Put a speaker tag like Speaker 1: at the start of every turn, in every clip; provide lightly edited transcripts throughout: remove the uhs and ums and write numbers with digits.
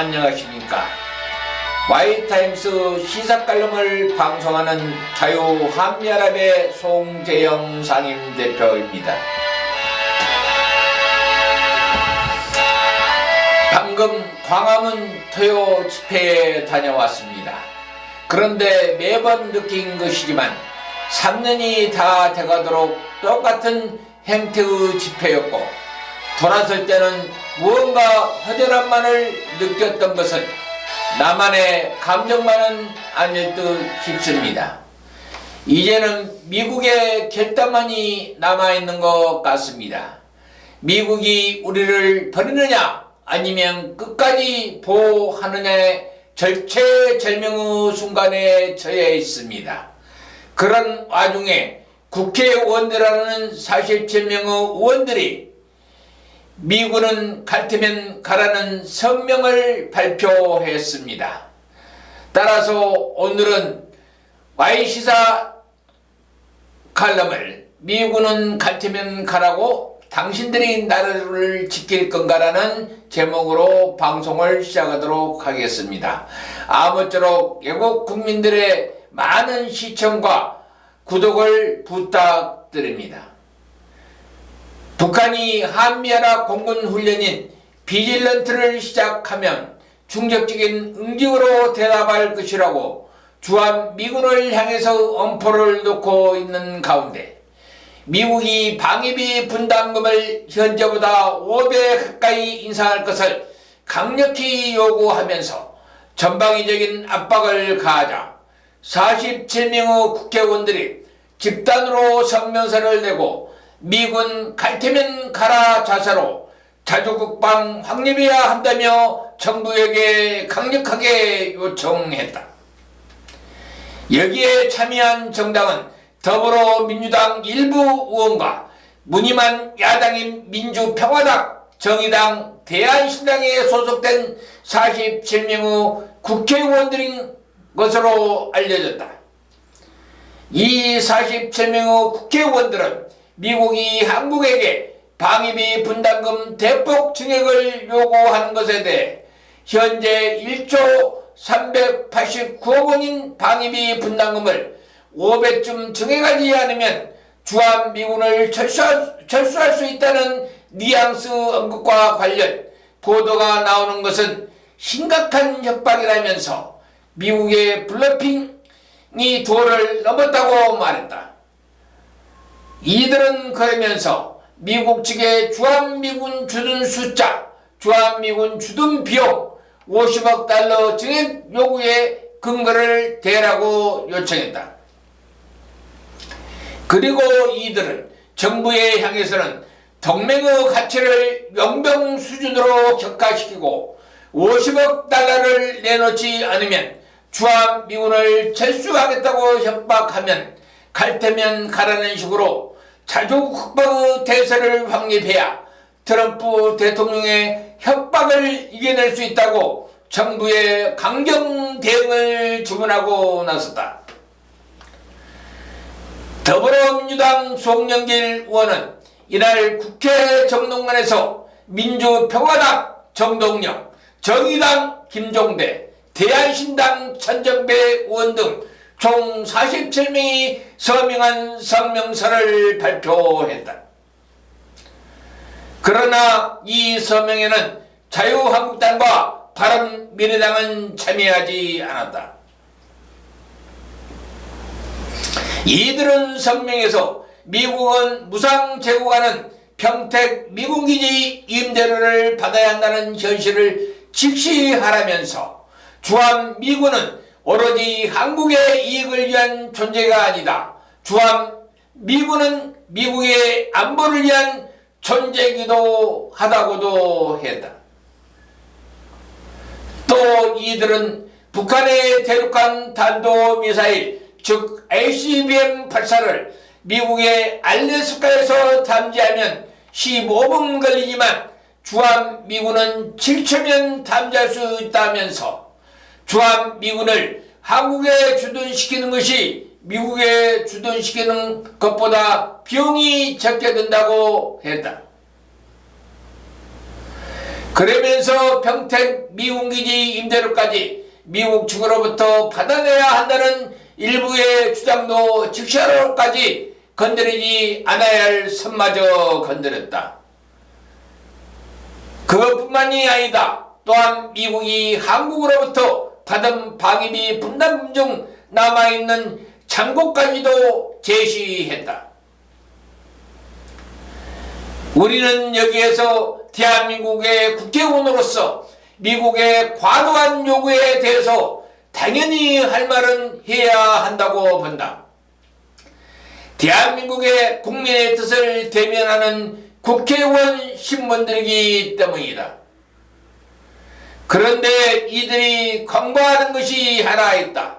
Speaker 1: 안녕하십니까. Y타임스 시사칼럼을 방송하는 자유한미연합의 송재영 상임대표입니다. 방금 광화문 토요 집회에 다녀왔습니다. 그런데 매번 느낀 것이지만 3년이 다 돼가도록 똑같은 행태의 집회였고, 돌아설 때는 무언가 허전함만을 느꼈던 것은 나만의 감정만은 아닐 듯 싶습니다. 이제는 미국의 결단만이 남아있는 것 같습니다. 미국이 우리를 버리느냐 아니면 끝까지 보호하느냐의 절체절명의 순간에 처해 있습니다. 그런 와중에 국회의원들이라는 47명의 의원들이 미군은 갈 테면 가라는 성명을 발표했습니다. 따라서 오늘은 Y시사 칼럼을 미군은 갈 테면 가라고 당신들이 나라를 지킬 건가라는 제목으로 방송을 시작하도록 하겠습니다. 아무쪼록 외국 국민들의 많은 시청과 구독을 부탁드립니다. 북한이 한미연합 공군훈련인 비질런트를 시작하면 충격적인 응징으로 대답할 것이라고 주한미군을 향해서 엄포를 놓고 있는 가운데, 미국이 방위비 분담금을 현재보다 5배 가까이 인상할 것을 강력히 요구하면서 전방위적인 압박을 가하자 47명의 국회의원들이 집단으로 성명서를 내고 미군 갈 테면 가라 자세로 자주국방 확립해야 한다며 정부에게 강력하게 요청했다. 여기에 참여한 정당은 더불어민주당 일부 의원과 무늬만 야당인 민주평화당, 정의당, 대한신당에 소속된 47명의 국회의원들인 것으로 알려졌다. 이 47명의 국회의원들은 미국이 한국에게 방위비 분담금 대폭 증액을 요구하는 것에 대해 현재 1조 389억 원인 방위비 분담금을 5배쯤 증액하지 않으면 주한미군을 철수할 수 있다는 뉘앙스 언급과 관련 보도가 나오는 것은 심각한 협박이라면서 미국의 블러핑이 도를 넘었다고 말했다. 이들은 그러면서 미국 측의 주한미군 주둔 숫자, 주한미군 주둔 비용 50억 달러 증액 요구에 근거를 대라고 요청했다. 그리고 이들은 정부에 향해서는 동맹의 가치를 용병 수준으로 격화시키고 50억 달러를 내놓지 않으면 주한미군을 철수하겠다고 협박하면 갈 테면 가라는 식으로 자주국방의 대세를 확립해야 트럼프 대통령의 협박을 이겨낼 수 있다고 정부에 강경 대응을 주문하고 나섰다. 더불어민주당 송영길 의원은 이날 국회 정동관에서 민주평화당 정동영, 정의당 김종대, 대한신당 천정배 의원 등 총 47명이 서명한 성명서를 발표했다. 그러나 이 서명에는 자유한국당과 바른미래당은 참여하지 않았다. 이들은 성명에서 미국은 무상 제공하는 평택 미군기지 임대료를 받아야 한다는 현실을 직시하라면서 주한미군은 오로지 한국의 이익을 위한 존재가 아니다. 주한미군은 미국의 안보를 위한 존재이기도 하다고도 했다. 또 이들은 북한의 대륙간弾道미사일 즉 ICBM 발사를 미국의 알래스카에서 탐지하면 15분 걸리지만 주한미군은 7초면 탐지할 수 있다면서 주한미군을 한국에 주둔시키는 것이 미국에 주둔시키는 것보다 비용이 적게 든다고 했다. 그러면서 평택 미군기지 임대료까지 미국 측으로부터 받아내야 한다는 일부의 주장도 즉시하로까지 건드리지 않아야 할 선마저 건드렸다. 그것뿐만이 아니다. 또한 미국이 한국으로부터 받은 방위비 분담금 중 남아있는 잔고까지도 제시했다. 우리는 여기에서 대한민국의 국회의원으로서 미국의 과도한 요구에 대해서 당연히 할 말은 해야 한다고 본다. 대한민국의 국민의 뜻을 대변하는 국회의원 신분들이기 때문이다. 그런데 이들이 간과하는 것이 하나 있다.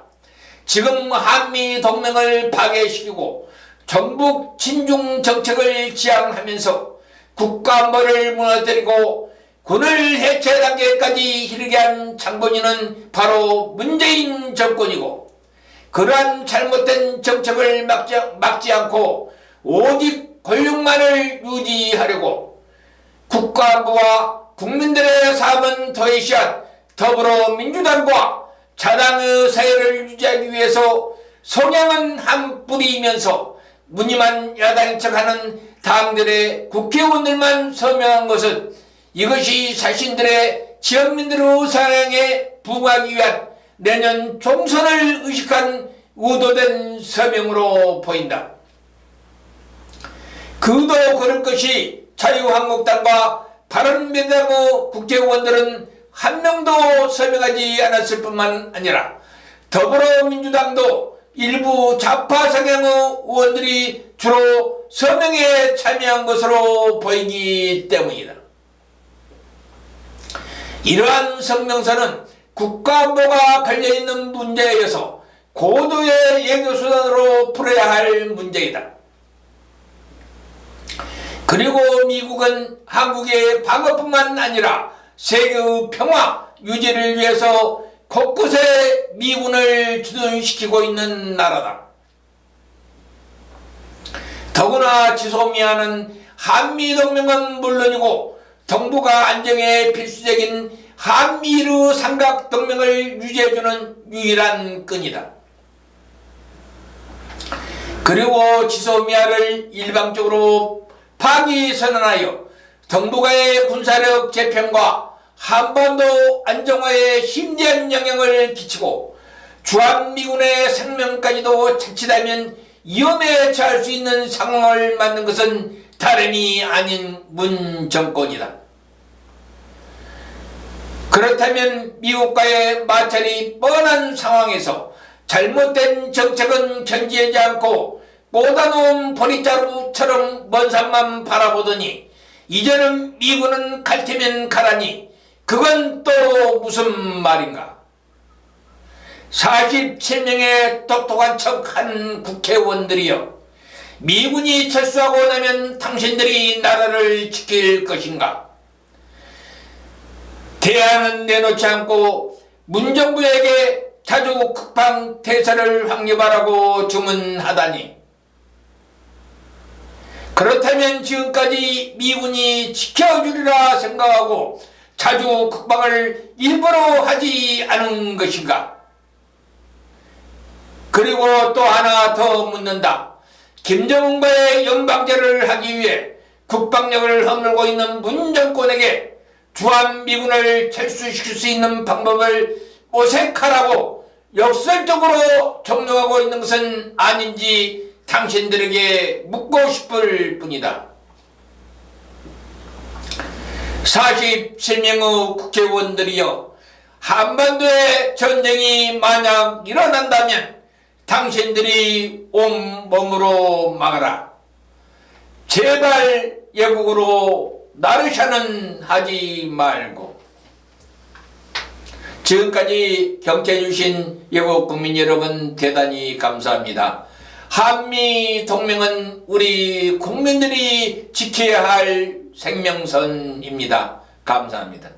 Speaker 1: 지금 한미 동맹을 파괴시키고 전북 친중 정책을 지향하면서 국가안보를 무너뜨리고 군을 해체 단계까지 이르게 한 장본인은 바로 문재인 정권이고, 그러한 잘못된 정책을 막지 않고 오직 권력만을 유지하려고 국가안보와 국민들의 삶은 도외시한 더불어민주당과 자당의 사회를 유지하기 위해서 성향은 한 뿌리이면서 무늬만 야당인 척하는 당들의 국회의원들만 서명한 것은 이것이 자신들의 지역민들의 사랑에 부응하기 위한 내년 총선을 의식한 의도된 서명으로 보인다. 그도 그럴 것이 자유한국당과 바른미래당의 국회의원들은 한 명도 서명하지 않았을 뿐만 아니라 더불어민주당도 일부 좌파 성향의 의원들이 주로 서명에 참여한 것으로 보이기 때문이다. 이러한 성명서는 국가안보가 걸려있는 문제여서 고도의 외교수단으로 풀어야 할 문제이다. 그리고 미국은 한국의 방어뿐만 아니라 세계의 평화 유지를 위해서 곳곳에 미군을 주둔시키고 있는 나라다. 더구나 지소미아는 한미동맹은 물론이고 동북아 안정에 필수적인 한미일 삼각동맹을 유지해주는 유일한 끈이다. 그리고 지소미아를 일방적으로 파기 선언하여 동북아의 군사력 재편과 한반도 안정화에 심대한 영향을 끼치고 주한미군의 생명까지도 자칫하면 위험에 처할 수 있는 상황을 만든 것은 다름이 아닌 문 정권이다. 그렇다면 미국과의 마찰이 뻔한 상황에서 잘못된 정책은 견지하지 않고 꽂아놓은 보리자루처럼 먼 산만 바라보더니 이제는 미군은 갈 테면 가라니 그건 또 무슨 말인가. 47명의 똑똑한 척한 국회의원들이여, 미군이 철수하고 나면 당신들이 나라를 지킬 것인가? 대안은 내놓지 않고 문정부에게 자주 국방 대사를 확립하라고 주문하다니, 그렇다면 지금까지 미군이 지켜주리라 생각하고 자주 국방을 일부러 하지 않은 것인가? 그리고 또 하나 더 묻는다. 김정은과의 연방제를 하기 위해 국방력을 허물고 있는 문 정권에게 주한미군을 철수시킬 수 있는 방법을 모색하라고 역설적으로 종용하고 있는 것은 아닌지 당신들에게 묻고 싶을 뿐이다. 47명의 국회의원들이여, 한반도에 전쟁이 만약 일어난다면 당신들이 온몸으로 막아라. 제발 예국으로 나르샤는 하지 말고. 지금까지 경청해주신 예국 국민 여러분 대단히 감사합니다. 한미 동맹은 우리 국민들이 지켜야 할 생명선입니다. 감사합니다.